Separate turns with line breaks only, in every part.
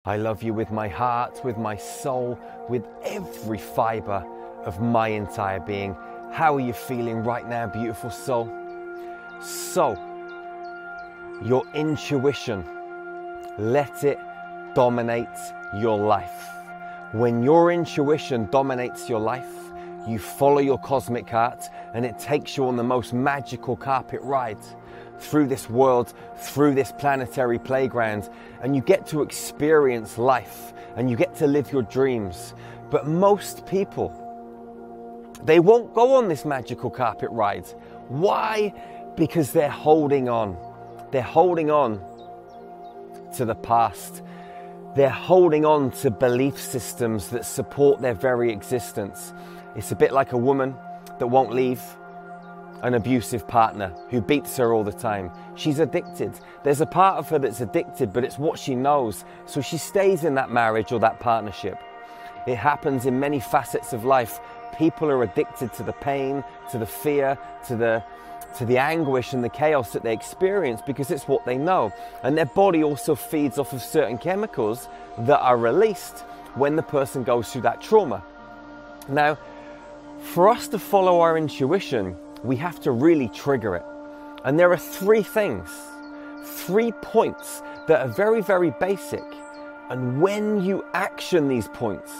I love you with my heart, with my soul, with every fiber of my entire being. How are you feeling right now, beautiful soul? So, your intuition, let it dominate your life. When your intuition dominates your life, you follow your cosmic heart and it takes you on the most magical carpet ride through this world, through this planetary playground, and you get to experience life and you get to live your dreams. But most people, they won't go on this magical carpet ride. Why? Because they're holding on. They're holding on to the past. They're holding on to belief systems that support their very existence. It's a bit like a woman that won't leave an abusive partner who beats her all the time. She's addicted. There's a part of her that's addicted, but it's what she knows. So she stays in that marriage or that partnership. It happens in many facets of life. People are addicted to the pain, to the fear, to the anguish and the chaos that they experience because it's what they know. And their body also feeds off of certain chemicals that are released when the person goes through that trauma. Now, for us to follow our intuition, we have to really trigger it. And there are 3 things, 3 points that are very, very basic. And when you action these points,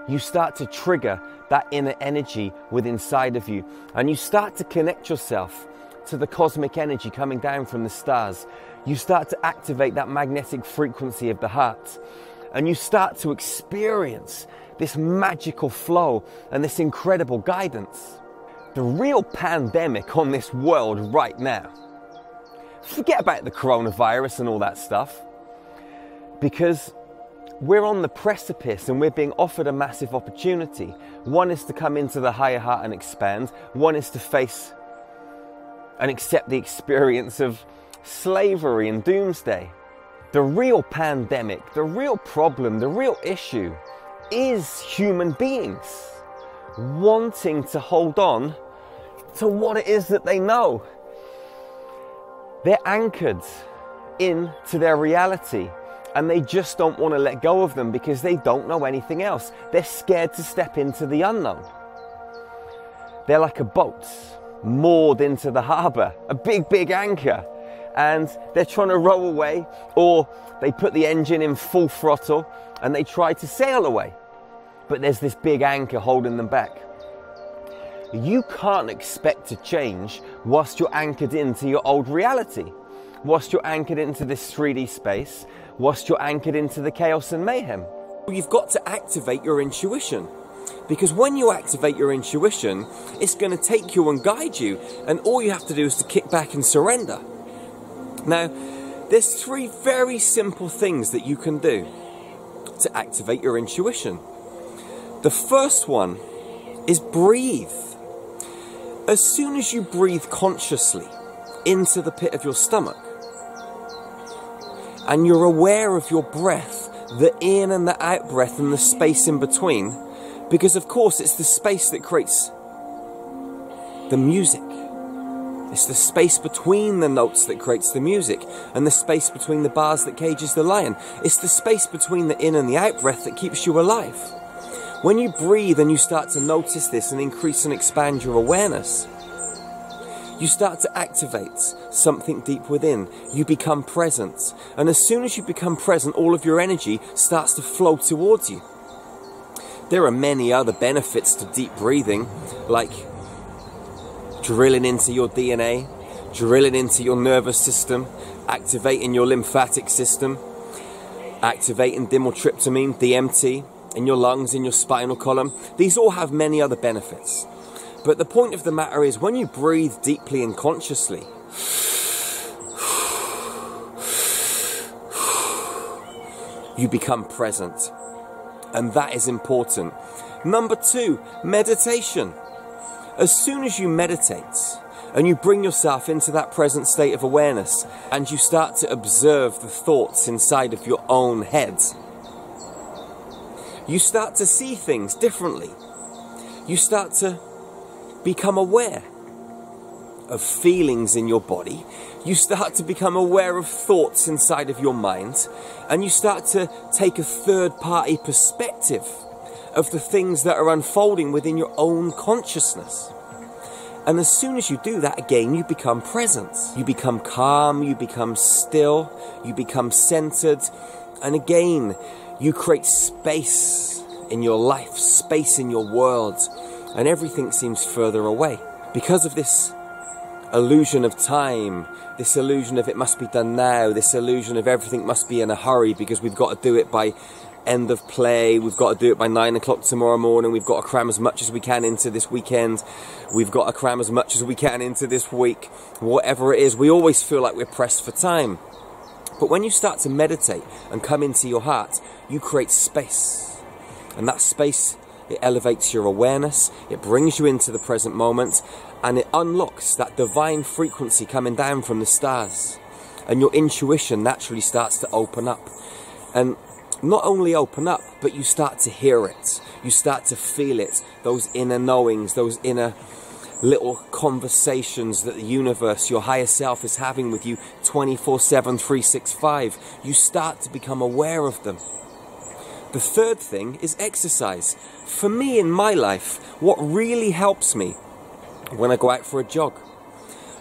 you start to trigger that inner energy within inside of you. And you start to connect yourself to the cosmic energy coming down from the stars. You start to activate that magnetic frequency of the heart. And you start to experience this magical flow and this incredible guidance. The real pandemic on this world right now, forget about the coronavirus and all that stuff, because we're on the precipice and we're being offered a massive opportunity. One is to come into the higher heart and expand. One is to face and accept the experience of slavery and doomsday. The real pandemic, the real problem, the real issue is human beings wanting to hold on to what it is that they know. They're anchored into their reality and they just don't want to let go of them because they don't know anything else. They're scared to step into the unknown. They're like a boat moored into the harbour, a big, big anchor, and they're trying to row away, or they put the engine in full throttle and they try to sail away. But there's this big anchor holding them back. You can't expect to change whilst you're anchored into your old reality, whilst you're anchored into this 3D space, whilst you're anchored into the chaos and mayhem. You've got to activate your intuition, because when you activate your intuition, it's going to take you and guide you, and all you have to do is to kick back and surrender. Now, there's 3 very simple things that you can do to activate your intuition. The first one is breathe. As soon as you breathe consciously into the pit of your stomach, and you're aware of your breath, the in and the out breath and the space in between, because of course it's the space that creates the music. It's the space between the notes that creates the music, and the space between the bars that cages the lion. It's the space between the in and the out breath that keeps you alive. When you breathe and you start to notice this and increase and expand your awareness, you start to activate something deep within. You become present. And as soon as you become present, all of your energy starts to flow towards you. There are many other benefits to deep breathing, like drilling into your DNA, drilling into your nervous system, activating your lymphatic system, activating dimethyltryptamine, DMT, in your lungs, in your spinal column. These all have many other benefits. But the point of the matter is, when you breathe deeply and consciously, you become present. And that is important. Number 2, meditation. As soon as you meditate and you bring yourself into that present state of awareness and you start to observe the thoughts inside of your own head, you start to see things differently. You start to become aware. of feelings in your body. You start to become aware of thoughts inside of your mind, and you start to take a third-party perspective of the things that are unfolding within your own consciousness. And as soon as you do that, again, you become present. You become calm, you become still, you become centered, and again, you create space in your life, space in your world, and everything seems further away. Because of this illusion of time, this illusion of it must be done now, this illusion of everything must be in a hurry because we've got to do it by end of play, we've got to do it by 9 o'clock tomorrow morning, we've got to cram as much as we can into this weekend, we've got to cram as much as we can into this week, whatever it is, we always feel like we're pressed for time. But when you start to meditate and come into your heart, you create space. And that space, it elevates your awareness, it brings you into the present moment, and it unlocks that divine frequency coming down from the stars. And your intuition naturally starts to open up. And not only open up, but you start to hear it. You start to feel it. Those inner knowings, those inner little conversations that the universe, your higher self, is having with you 24/7, 365. You start to become aware of them. The third thing is exercise. For me in my life, what really helps me when I go out for a jog.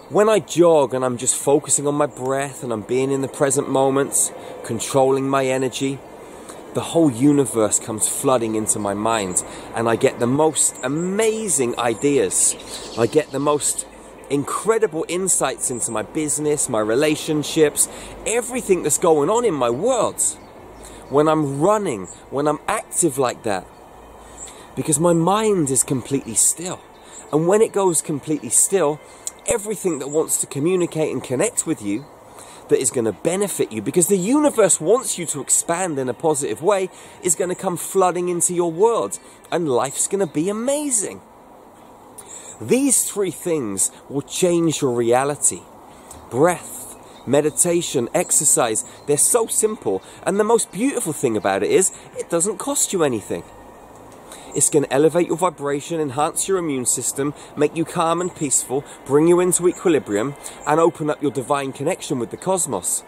When I jog and I'm just focusing on my breath and I'm being in the present moment, controlling my energy, the whole universe comes flooding into my mind and I get the most amazing ideas. I get the most incredible insights into my business, my relationships, everything that's going on in my world. When I'm running, when I'm active like that, because my mind is completely still. And when it goes completely still, everything that wants to communicate and connect with you, that is going to benefit you, because the universe wants you to expand in a positive way, is going to come flooding into your world, and life's going to be amazing. These three things will change your reality. Breath, meditation, exercise, they're so simple, and the most beautiful thing about it is, it doesn't cost you anything. It's going to elevate your vibration, enhance your immune system, make you calm and peaceful, bring you into equilibrium, and open up your divine connection with the cosmos.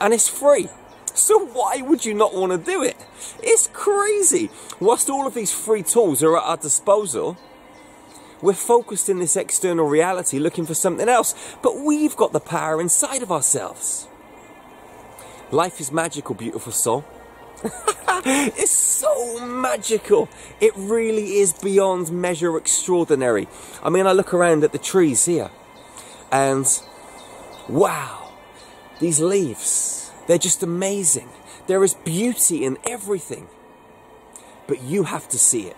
And it's free. So why would you not want to do it? It's crazy. Whilst all of these free tools are at our disposal, we're focused in this external reality looking for something else. But we've got the power inside of ourselves. Life is magical, beautiful soul. It's so magical. It really is beyond measure extraordinary. I mean, I look around at the trees here and wow, these leaves, they're just amazing. There is beauty in everything, but you have to see it.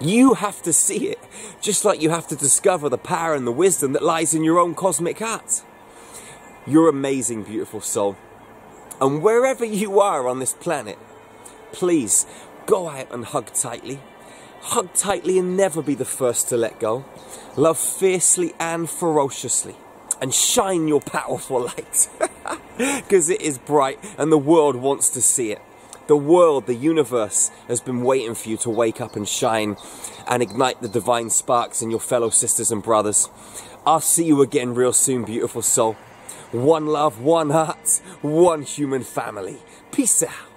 You have to see it, just like you have to discover the power and the wisdom that lies in your own cosmic heart. You're amazing, beautiful soul. And wherever you are on this planet, please go out and hug tightly. Hug tightly and never be the first to let go. Love fiercely and ferociously. And shine your powerful light. Because it is bright and the world wants to see it. The world, the universe, has been waiting for you to wake up and shine and ignite the divine sparks in your fellow sisters and brothers. I'll see you again real soon, beautiful soul. One love, one heart, one human family. Peace out.